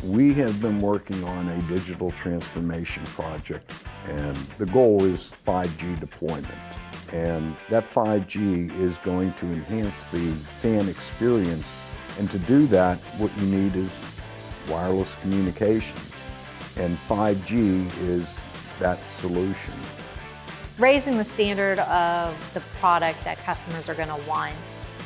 We have been working on a digital transformation project, and the goal is 5G deployment. And that 5G is going to enhance the fan experience. And to do that, what you need is wireless communications. And 5G is that solution. Raising the standard of the product that customers are going to want.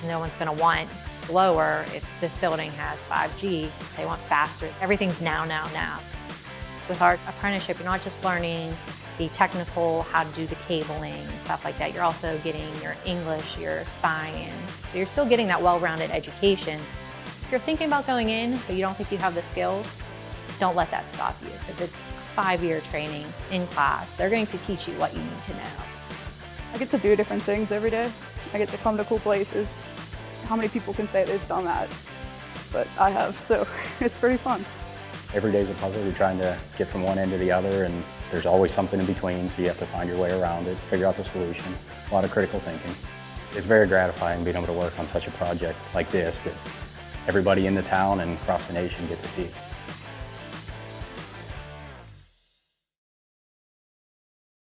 No one's going to want slower if this building has 5G. They want faster. Everything's now. With our apprenticeship, you're not just learning the technical, how to do the cabling and stuff like that. You're also getting your English, your science. So you're still getting that well-rounded education. If you're thinking about going in, but you don't think you have the skills, don't let that stop you, because it's 5-year training in class. They're going to teach you what you need to know. I get to do different things every day. I get to come to cool places. How many people can say they've done that? But I have, so it's pretty fun. Every day's a puzzle. You're trying to get from one end to the other, and there's always something in between, so you have to find your way around it, figure out the solution. A lot of critical thinking. It's very gratifying being able to work on such a project like this that everybody in the town and across the nation get to see.